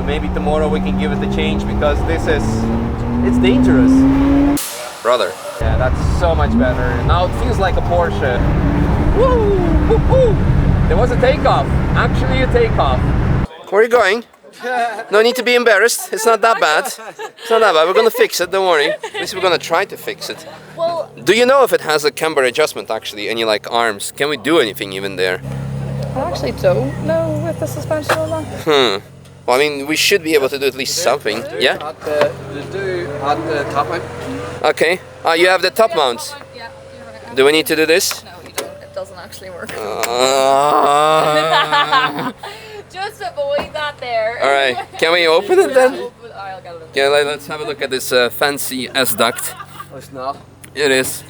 maybe tomorrow we can give it a change because it's dangerous. Brother. Yeah, that's so much better. Now it feels like a Porsche. Woo! Woo! Woo! There was a takeoff. Actually a takeoff. Where are you going? No need to be embarrassed. It's not that bad. It's not that bad. We're gonna fix it, don't worry. At least we're gonna try to fix it. Well, do you know if it has a camber adjustment actually, any like arms? Can we do anything even there? I actually don't know with the suspension on that. Well, I mean, we should be able to do at least something. Yeah? At the top mount. Okay. You have the top mounts. Yeah, you're right. Do we need to do this? No, you don't. It doesn't actually work. Just avoid that there. Alright, can we open it then? I'll get it. Yeah, let's have a look at this fancy S-duct. It's not. It is.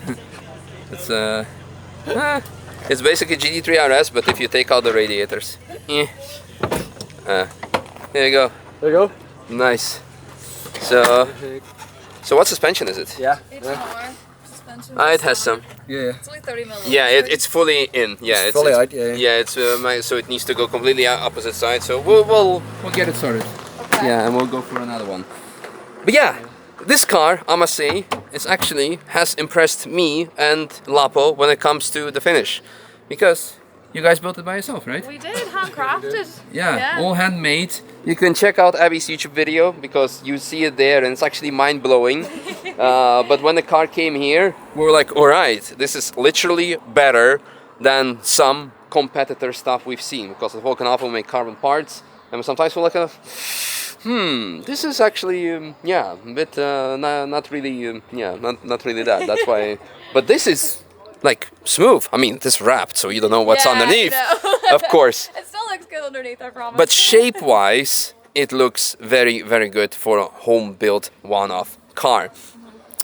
It's basically GT3 RS, but if you take out the radiators. Here you go. There you go. Nice. So what suspension is it? Yeah. It's more suspension. It has some. Yeah. It's only 30 millimeters. Yeah, it's fully in. Yeah, it's fully out. Yeah. Yeah, it's so it needs to go completely opposite side. So we'll get it sorted. Okay. Yeah, and we'll go for another one. But yeah, this car, I must say, has impressed me and Lapo when it comes to the finish, because you guys built it by yourself, right? We did, handcrafted. Yeah, all handmade. You can check out Abby's YouTube video because you see it there and it's actually mind-blowing. But when the car came here, we were like, alright, this is literally better than some competitor stuff we've seen, because the Vulcan Alpha will make carbon parts, and sometimes we're like, this is actually, yeah, a bit, not really, not really that, that's why, but this is like smooth. I mean, this wrapped, so you don't know what's underneath, of course. It still looks good underneath, I promise. But shape-wise, it looks very, very good for a home-built one-off car.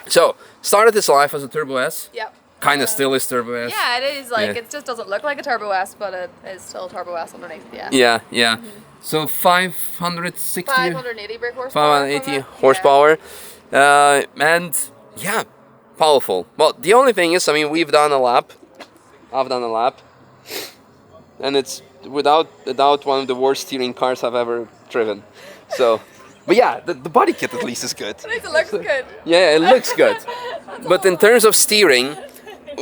So, started its life as a Turbo S. Yep. Kind of still is Turbo S. Yeah, it is. Like, Yeah. it just doesn't look like a Turbo S, but it is still Turbo S underneath. Yeah. Yeah, yeah. So 560... 580 brake horsepower. 580 horsepower. And yeah, powerful. Well, the only thing is, I mean, we've done a lap. I've done a lap. And it's without a doubt one of the worst steering cars I've ever driven. So, but yeah, the body kit at least is good. At least it looks good. Yeah, it looks good. But in terms of steering,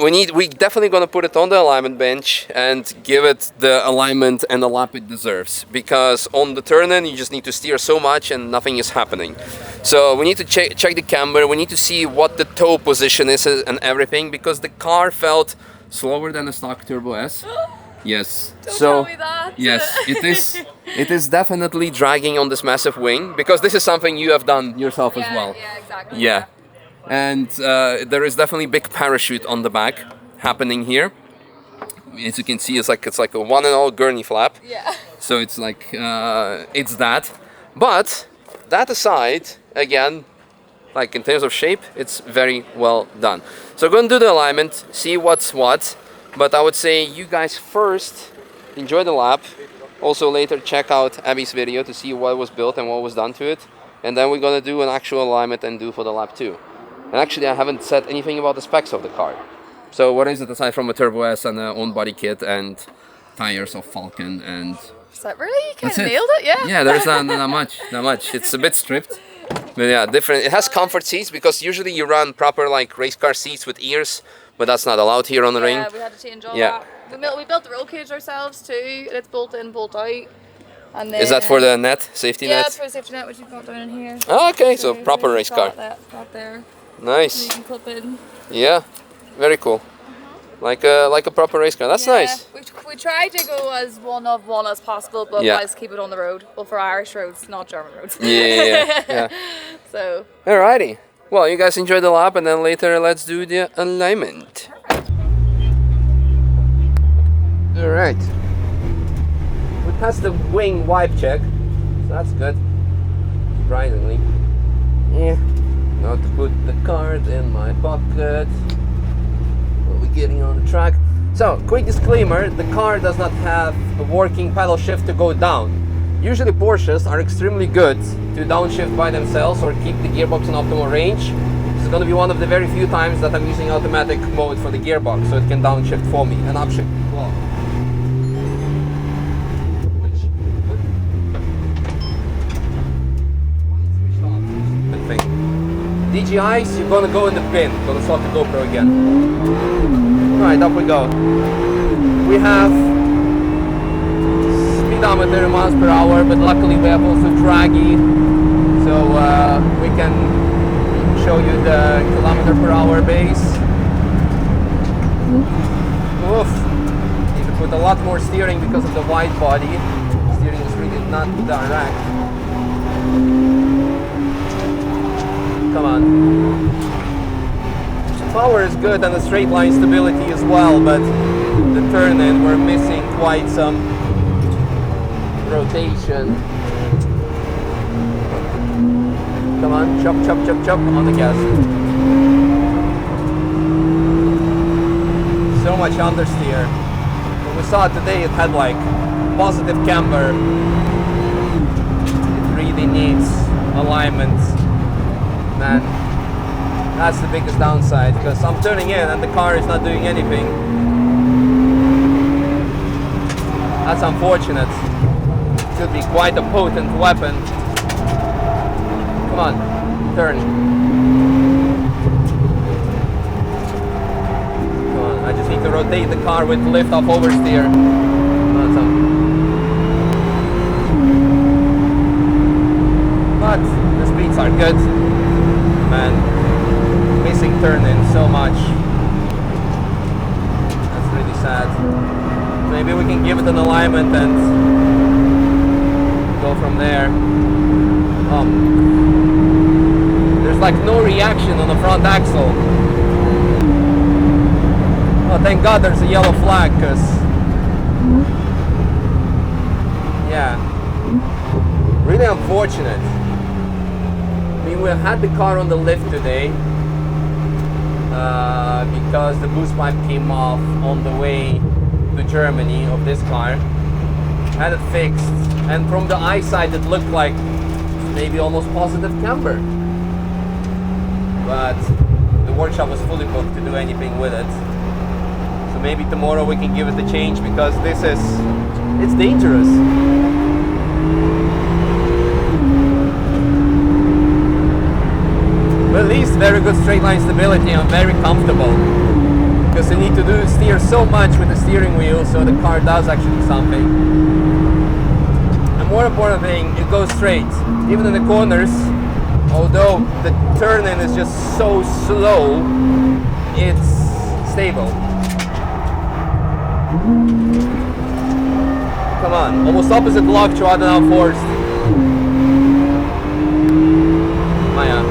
we definitely gonna put it on the alignment bench and give it the alignment and the lap it deserves. Because on the turn-in, you just need to steer so much and nothing is happening. So we need to check the camber. We need to see what the toe position is and everything, because the car felt slower than a stock Turbo S. Don't Yes. tell me that. Yes, it is. It is definitely dragging on this massive wing, because this is something you have done yourself as well. Yeah, exactly. Yeah. And there is definitely big parachute on the back happening here. As you can see, it's like a one and all gurney flap. Yeah. So it's like it's that. But that aside, again, like in terms of shape, it's very well done. So we're going to do the alignment, see what's what. But I would say you guys first enjoy the lap. Also later check out Abby's video to see what was built and what was done to it. And then we're going to do an actual alignment and do for the lap too. And actually I haven't said anything about the specs of the car. So what is it aside from a Turbo S and an own body kit and tires of Vulcan and... Is that really? You kind That's of it. nailed it, yeah? Yeah, there's not much. It's a bit stripped. But yeah, different. It has comfort seats, because usually you run proper like race car seats with ears, but that's not allowed here on the ring. Yeah, we had to change all Yeah. that. We built the roll cage ourselves too. It's bolt in, bolt out. And then, Is that for the net, safety Yeah, net? it's for the safety net, which you've got down in here. Oh, okay, so proper you race got car. That there. So Nice. you can clip in. Yeah, very cool. Like a proper race car. That's nice. We try to go as one of one as possible, but Yeah. let's keep it on the road. Well, for Irish roads, not German roads. Yeah. So. Alrighty. Well, you guys enjoy the lap, and then later let's do the alignment. Alright. We passed the wing wipe check, so that's good. Surprisingly. Yeah. Now to put the card in my pocket. We're getting on the track. So, quick disclaimer, the car does not have a working pedal shift to go down. Usually Porsches are extremely good to downshift by themselves or keep the gearbox in optimal range. This is going to be one of the very few times that I'm using automatic mode for the gearbox, so it can downshift for me and upshift as well. dodgy ice, you're gonna go in the bin. Gonna swap the GoPro again. Alright, up we go. We have speedometer in miles per hour, but luckily we have also draggy, so we can show you the kilometer per hour base. Oof. Need to put a lot more steering because of the wide body. Steering is really not direct. Come on. Power is good and the straight line stability as well, but the turn in we're missing quite some rotation. Come on, chop, chop, chop, chop on the gas. So much understeer. When we saw it today, it had like positive camber. It really needs alignment. Man, that's the biggest downside, because I'm turning in and the car is not doing anything. That's unfortunate. Could be quite a potent weapon. Come on, turn. Come on, I just need to rotate the car with lift off oversteer. But the speeds are good. Man, missing turn in so much. That's really sad. Maybe we can give it an alignment and go from there. There's like no reaction on the front axle. Oh, thank God there's a yellow flag, because yeah, really unfortunate. I mean, we had the car on the lift today because the boost pipe came off on the way to Germany of this car. Had it fixed, and from the eyesight it looked like maybe almost positive camber, but the workshop was fully booked to do anything with it. So maybe tomorrow we can give it a change, because it's dangerous. But at least very good straight line stability and very comfortable, because you need to steer so much with the steering wheel, so the car does actually something. And more important thing, it goes straight, even in the corners. Although the turn in is just so slow, it's stable. Come on, almost opposite block, Charoudin out forced. Maya.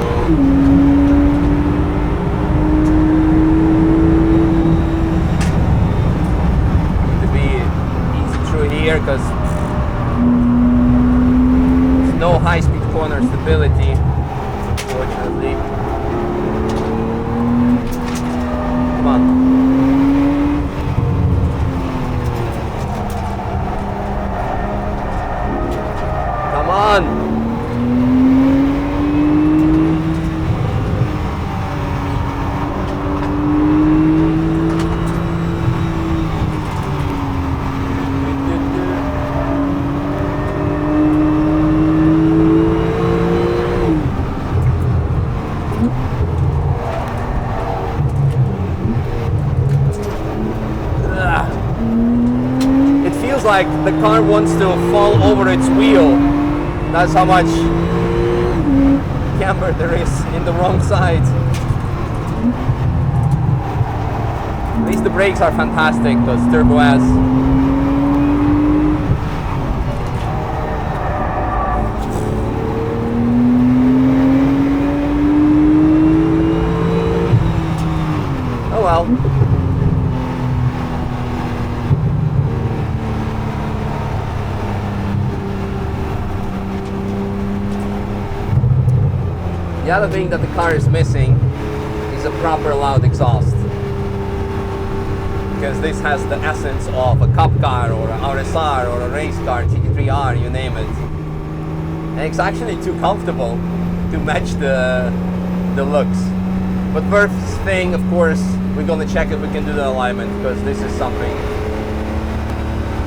Here, because there's no high-speed corner stability, unfortunately. Come on. Come on. Like the car wants to fall over its wheel. That's how much camber there is in the wrong side. At least the brakes are fantastic, because Turbo has. Oh well. The other thing that the car is missing is a proper loud exhaust, because this has the essence of a cup car or an RSR or a race car, GT3 R, you name it. And it's actually too comfortable to match the looks. But first thing, of course, we're gonna check if we can do the alignment, because this is something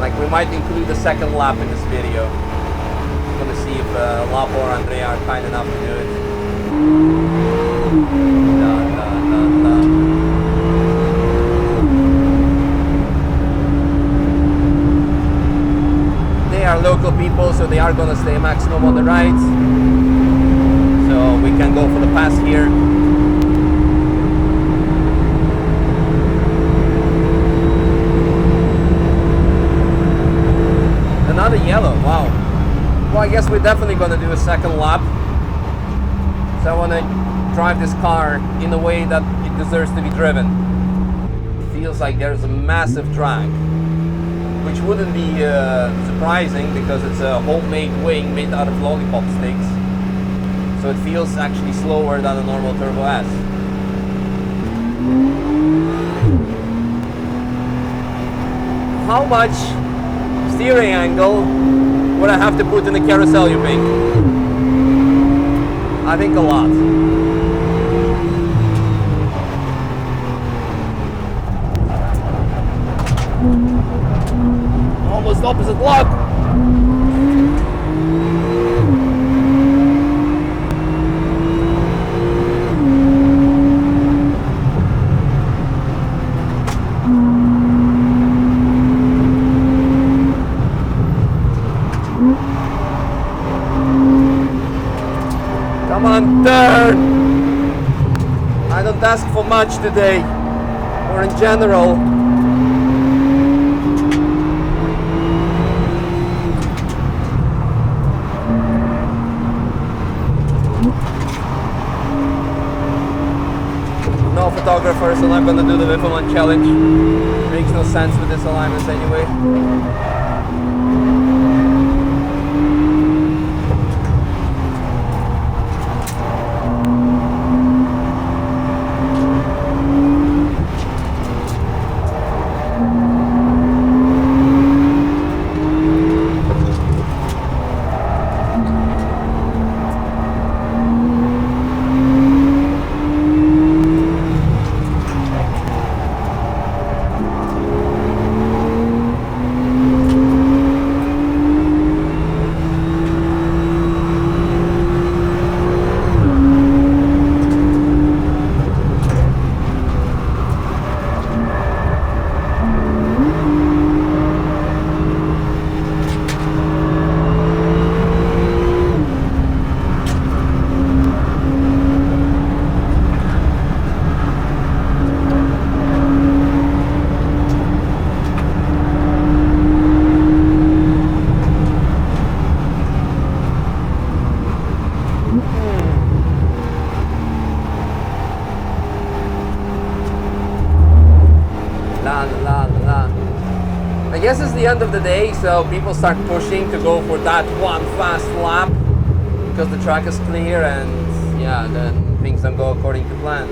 like we might include a second lap in this video. I'm gonna see if Lapo or Andrea are kind enough to do it. La, la, la, la. They are local people, so they are gonna stay maximum on the right. So we can go for the pass here. Another yellow, wow. Well, I guess we're definitely gonna do a second lap. So I wanna drive this car in a way that it deserves to be driven. It feels like there's a massive drag, which wouldn't be surprising because it's a homemade wing made out of lollipop sticks. So it feels actually slower than a normal Turbo S. How much steering angle would I have to put in the carousel, you think? I think a lot. Almost opposite lock. Come on, turn! I don't ask for much today, or in general. No photographer, so I'm gonna do the Whip-A-Man challenge. Makes no sense with this alignment anyway. I guess it's the end of the day, so people start pushing to go for that one fast lap because the track is clear and yeah, then things don't go according to plan.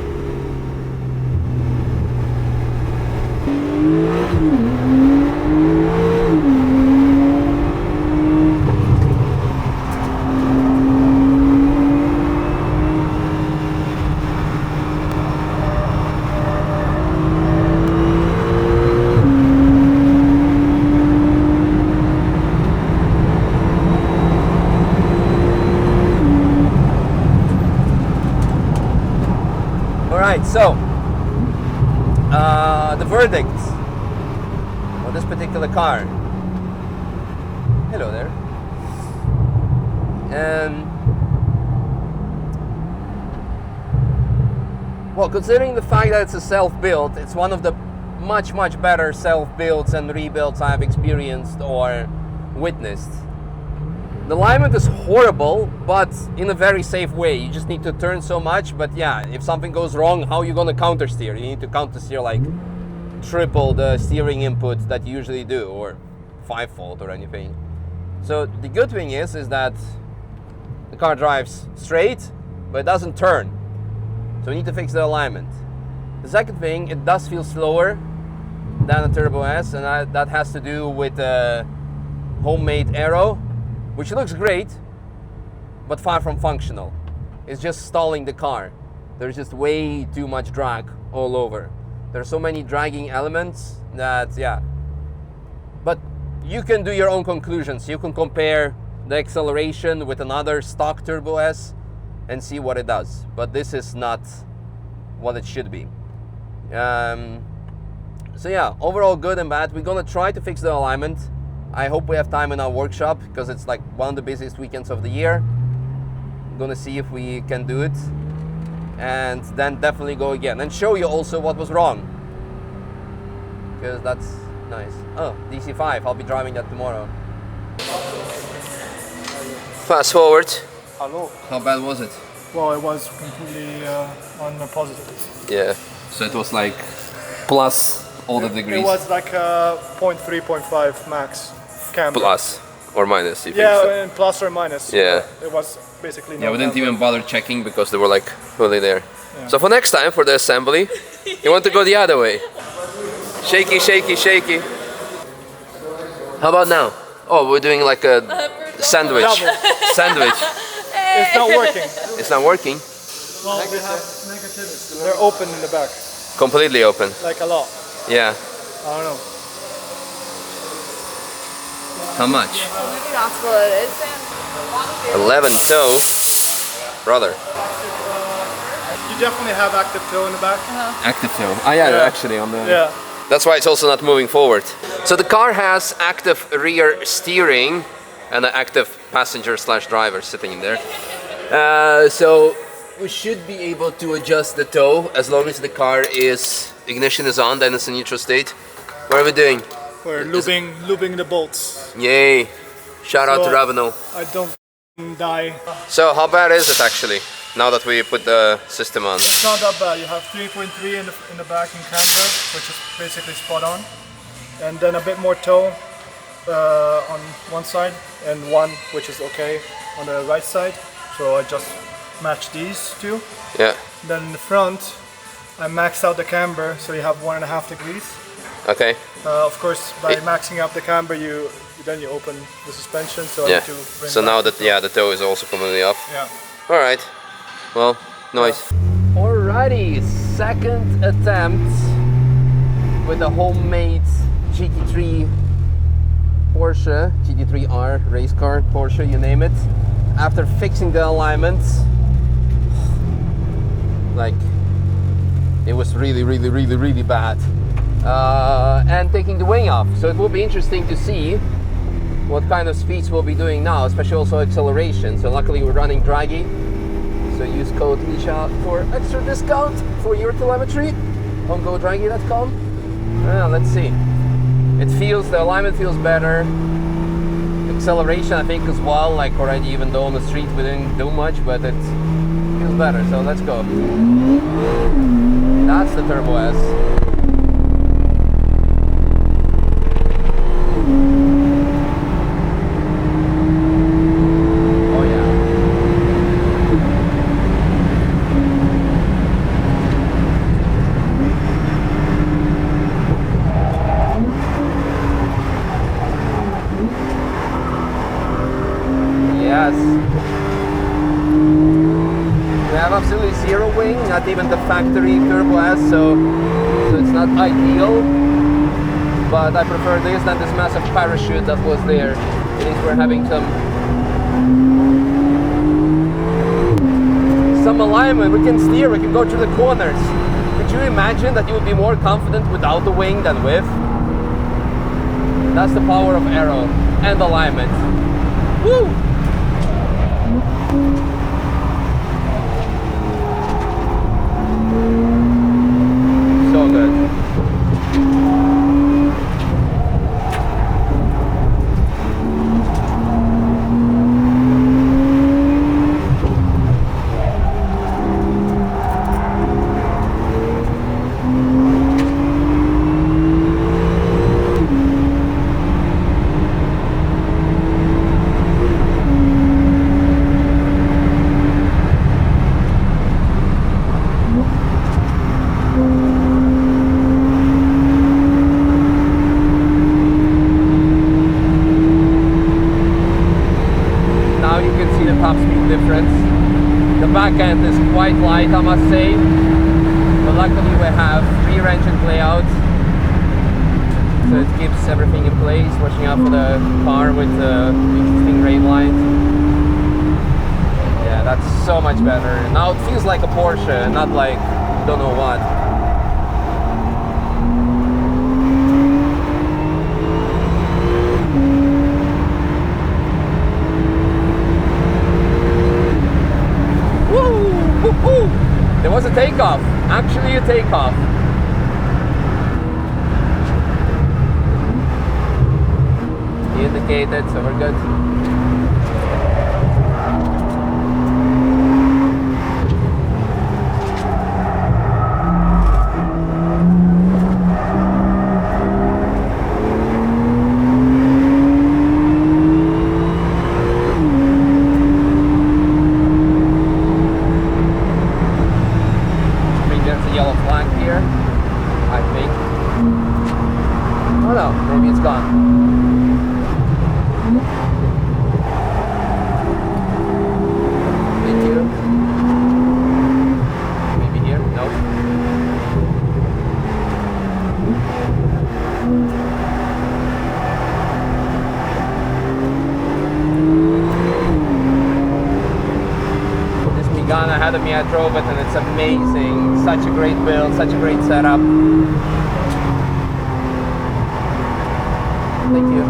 Alright, so the verdict on this particular car. Hello there. Well, considering the fact that it's a self-build, it's one of the much better self-builds and rebuilds I've experienced or witnessed. The alignment is horrible, but in a very safe way. You just need to turn so much, but yeah, if something goes wrong, how are you gonna counter steer? You need to counter steer like triple the steering input that you usually do, or 5-fold or anything. So the good thing is that the car drives straight, but it doesn't turn. So we need to fix the alignment. The second thing, it does feel slower than a Turbo S, and that has to do with homemade aero, which looks great, but far from functional. It's just stalling the car. There's just way too much drag all over. There are so many dragging elements that, yeah. But you can do your own conclusions. You can compare the acceleration with another stock Turbo S and see what it does. But this is not what it should be. So yeah, overall good and bad. We're gonna try to fix the alignment. I hope we have time in our workshop because it's like one of the busiest weekends of the year. I'm gonna see if we can do it, and then definitely go again and show you also what was wrong, because that's nice. Oh, DC5, I'll be driving that tomorrow. Fast forward. Hello. How bad was it? Well, it was completely on the positive. Yeah. So it was like plus all the degrees. It was like 0.3, 0.5 max camber. Plus or minus, you Yeah, think so? and plus or minus. Yeah. It was basically no Yeah, we didn't camber. even bother checking because they were like fully there. Yeah. So for next time, for the assembly, you want to go the other way. Shaky, shaky, shaky. How about now? Oh, we're doing like a sandwich. Double. Sandwich. It's not working. It's not working. Well, they have negatives. They're open in the back, Completely open. like a lot. Yeah. I don't know. How much? Maybe that's what it is then. 11 toe. Brother. You definitely have active toe in the back. Active toe. Ah yeah, Yeah. actually on the... Yeah. That's why it's also not moving forward. So the car has active rear steering and an active passenger / driver sitting in there. So we should be able to adjust the toe as long as the car is, ignition is on, then it's in neutral state. What are we doing? We're lubing the bolts. Yay! Shout out to So- Ravino. I don't die. So how bad is it actually, now that we put the system on? It's not that bad. You have 3.3 in the back in camber, which is basically spot on, and then a bit more toe on one side, and one which is okay on the right side. So I just match these two. Yeah, Then in the front, I maxed out the camber, so you have 1.5 degrees. okay. Of course, by maxing up the camber, then you open the suspension. So I Yeah, need to bring so back now the that, toe. yeah, the toe is also completely off. Yeah. Alright, well, nice. Alrighty, second attempt with the homemade GT3 Porsche GT3 R race car, Porsche, you name it. After fixing the alignment, like, it was really bad. And taking the wing off. So it will be interesting to see what kind of speeds we'll be doing now, especially also acceleration. So luckily we're running DRAGY. So use code Misha for extra discount for your telemetry on godragy.com. Let's see. The alignment feels better. Acceleration I think as well, like already, even though on the street we didn't do much, but it feels better. So let's go. That's the Turbo S. Yes. We have absolutely zero wing, not even the factory Turbo S, so it's not ideal. But I prefer this than this massive parachute that was there. It means we're having some alignment. We can steer, we can go through the corners. Could you imagine that you would be more confident without the wing than with? That's the power of aero and alignment. Woo! So good. Top speed difference. The back end is quite light, I must say, but luckily we have rear engine layout, so it keeps everything in place. Watching out for the car with the interesting rain lines. Yeah, that's so much better. Now it feels like a Porsche, not like don't know what. Woo! Woo-hoo! There was a takeoff. Actually, a takeoff. Indicated, so we're good. There's a yellow flag here, I think. Oh no, maybe it's gone. Thank you. Maybe here? Nope. This Megane ahead of me, I drove it and it's amazing. Such a great build, such a great setup. Thank you.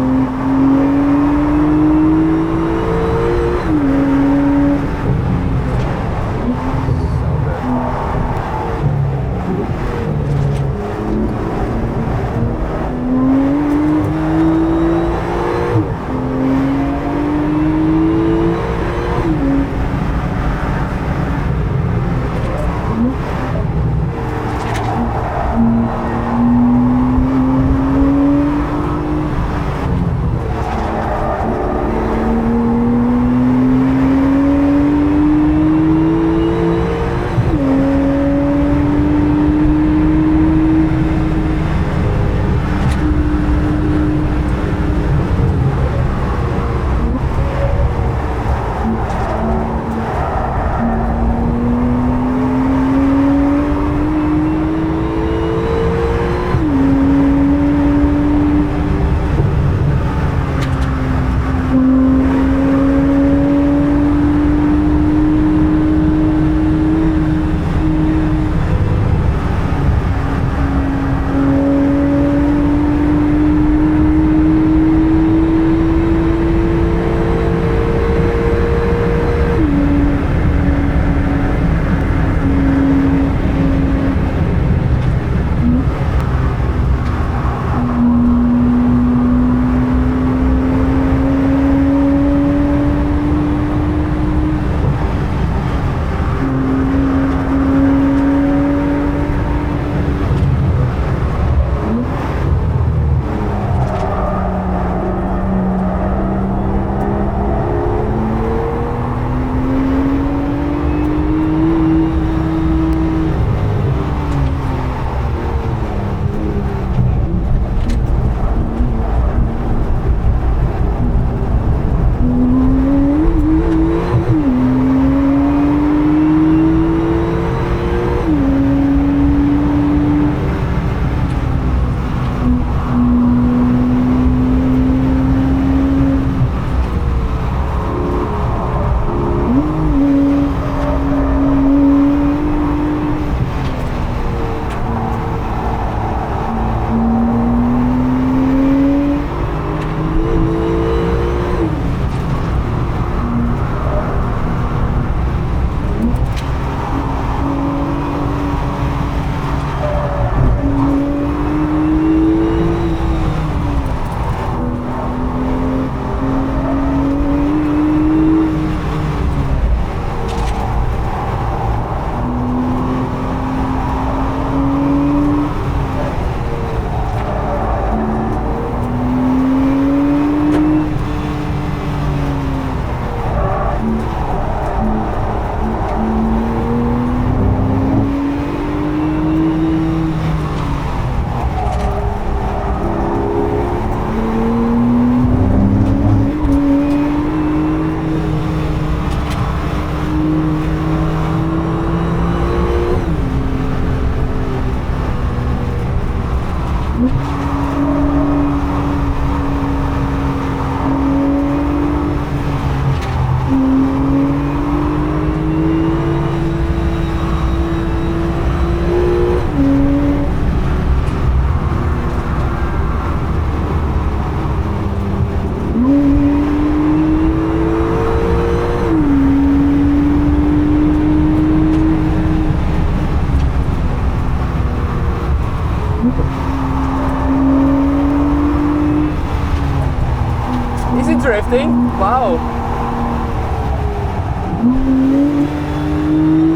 Wow.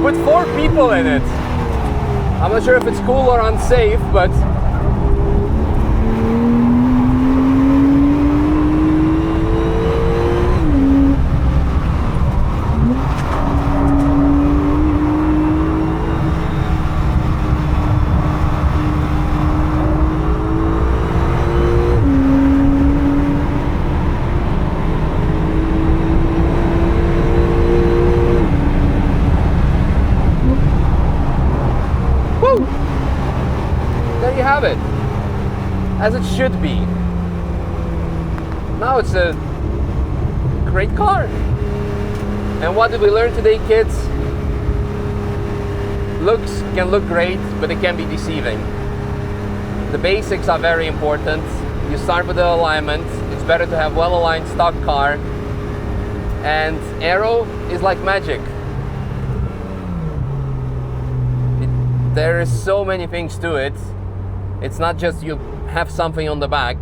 With 4 people in it. I'm not sure if it's cool or unsafe, but have it, as it should be. Now it's a great car. And what did we learn today, kids? Looks can look great, but it can be deceiving. The basics are very important. You start with the alignment. It's better to have well-aligned stock car. And aero is like magic. There is so many things to it. It's not just you have something on the back.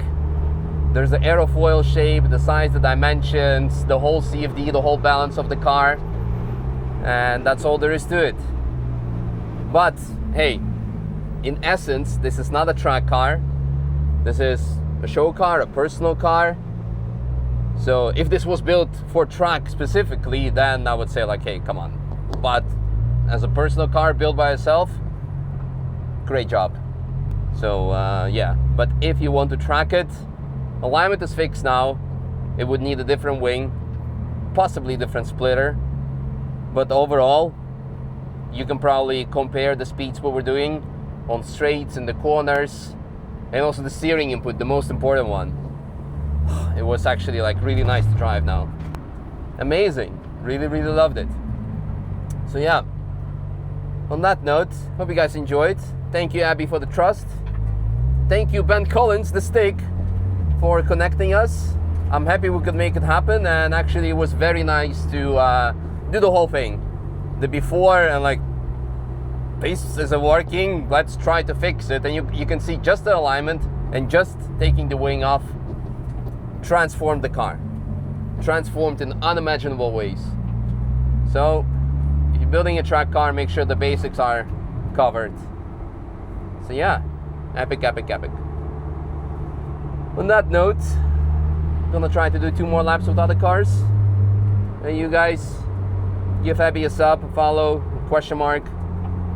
There's the aerofoil shape, the size, the dimensions, the whole CFD, the whole balance of the car. And that's all there is to it. But hey, in essence, this is not a track car. This is a show car, a personal car. So if this was built for track specifically, then I would say like, hey, come on. But as a personal car built by itself, great job. So yeah, but if you want to track it, alignment is fixed now. It would need a different wing, possibly different splitter. But overall, you can probably compare the speeds what we're doing on straights and the corners, and also the steering input, the most important one. It was actually like really nice to drive now. Amazing, really loved it. So yeah, on that note, hope you guys enjoyed. Thank you, Abby, for the trust. Thank you, Ben Collins, the stick, for connecting us. I'm happy we could make it happen, and actually it was very nice to do the whole thing. The before and like, this isn't working, let's try to fix it. And you can see just the alignment and just taking the wing off transformed the car. Transformed in unimaginable ways. So, if you're building a track car, make sure the basics are covered. So yeah, epic. On that note, gonna try to do 2 more laps with other cars. And you guys, give Abby a sub, a follow, a question mark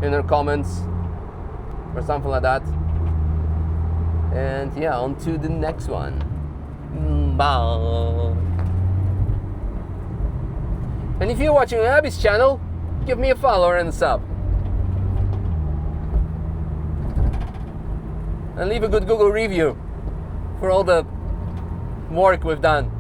in her comments, or something like that. And yeah, on to the next one. Bye. And if you're watching on Abby's channel, give me a follow and a sub. And leave a good Google review for all the work we've done.